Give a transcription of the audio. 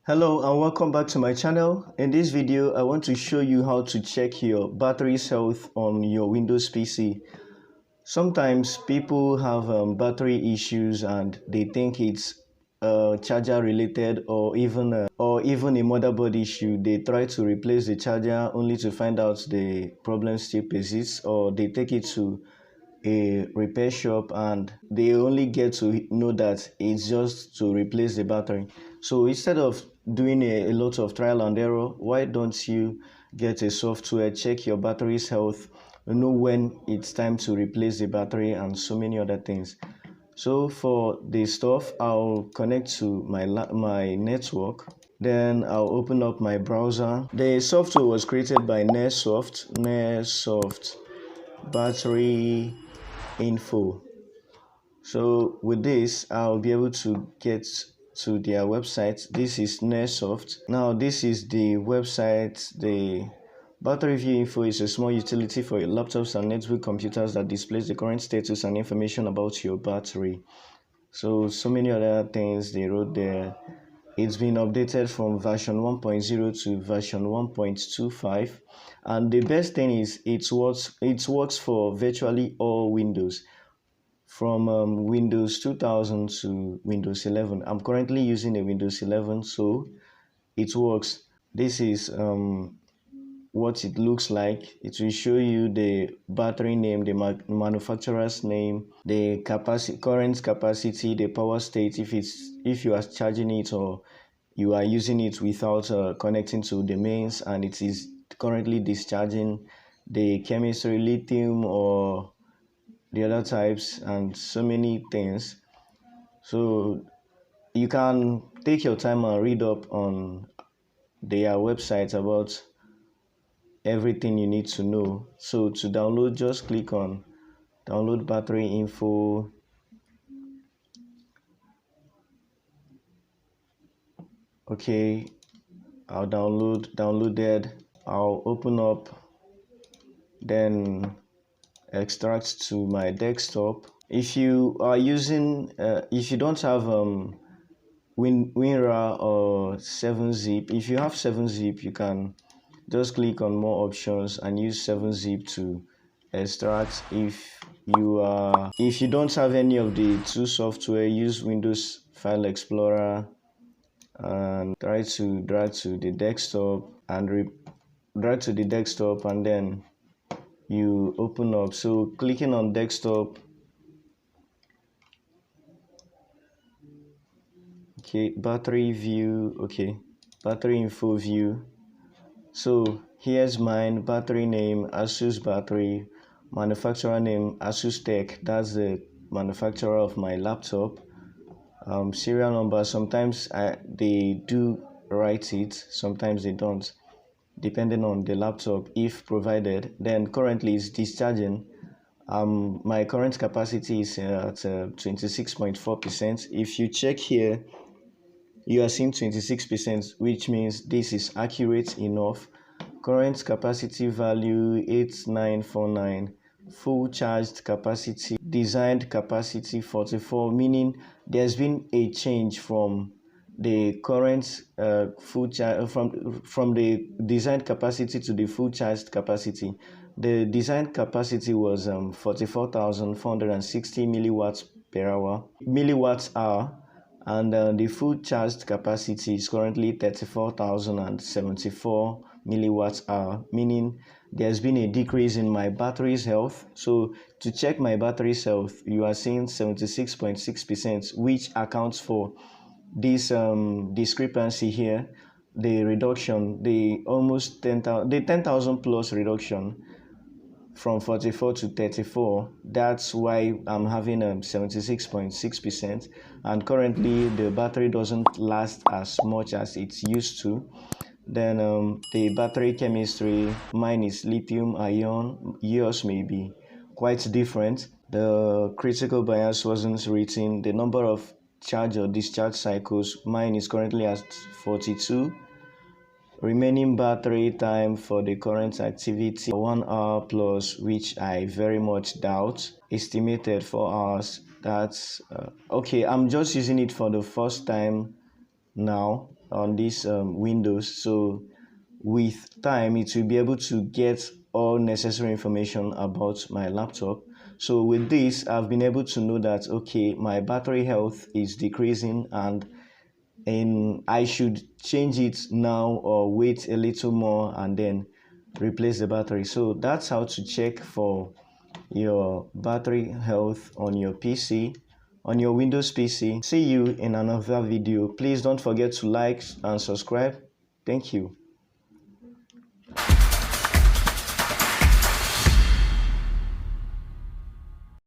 Hello and welcome back to my channel. In this video, I want to show you how to check your battery health on your Windows PC. Sometimes people have battery issues and they think it's charger related or even a motherboard issue. They try to replace the charger only to find out the problem still persists, or they take it to a repair shop and they only get to know that it's just to replace the battery. So instead of doing a lot of trial and error, why don't you get a software, check your battery's health, know when it's time to replace the battery, and so many other things. So for the stuff, I'll connect to my network. Then I'll open up my browser. The software was created by Nearsoft battery info. So with this, I'll be able to get to their website. This is Nearsoft. Now this is the website. The battery view info is a small utility for your laptops and network computers that displays the current status and information about your battery. So many other things they wrote there. It's been updated from version 1.0 to version 1.25, and the best thing is it works for virtually all Windows, from Windows 2000 to Windows 11. I'm currently using a Windows 11, so it works. This is what it looks like. It will show you the battery name, the manufacturer's name, the current capacity, the power state, if you are charging it or you are using it without connecting to the mains and it is currently discharging, the chemistry, lithium or the other types, and so many things. So you can take your time and read up on their website about everything you need to know. So to download, just click on download battery info. Okay, I'll downloaded. I'll open up, then extract to my desktop. If you are using if you don't have WinRAR or 7-zip, if you have 7-zip, you can just click on more options and use 7-zip to extract. If you don't have any of the two software, use Windows File Explorer and try to drag to the desktop and then you open up. So clicking on desktop, okay, battery view, okay, battery info view. So here's mine. Battery name Asus battery, manufacturer name Asus Tech, that's the manufacturer of my laptop. Serial number, sometimes they do write it, sometimes they don't, depending on the laptop if provided. Then currently it's discharging. My current capacity is at 26.4%. If you check here, you are seeing 26%, which means this is accurate enough. Current capacity value 8949. Full charged capacity, designed capacity 44, meaning there's been a change from the current full charge, from the designed capacity to the full charged capacity. The designed capacity was 44,460 milliwatts hour, and the full charged capacity is currently 34,074 milliwatts hour, meaning there's been a decrease in my battery's health. So to check my battery's health, you are seeing 76.6%, which accounts for this discrepancy here, the reduction, the almost 10,000 plus reduction from 44 to 34. That's why I'm having 76.6%, and currently the battery doesn't last as much as it used to. Then the battery chemistry, mine is lithium ion, yours may be quite different. The critical bias wasn't written. The number of charge or discharge cycles, mine is currently at 42. Remaining battery time for the current activity 1 hour plus, which I very much doubt. Estimated 4 hours. That's okay. I'm just using it for the first time now. on this Windows. So with time it will be able to get all necessary information about my laptop. So with this, I've been able to know that okay, my battery health is decreasing and I should change it now or wait a little more and then replace the battery. So that's how to check for your battery health on your PC, on your Windows PC. See you in another video. Please don't forget to like and subscribe. Thank you.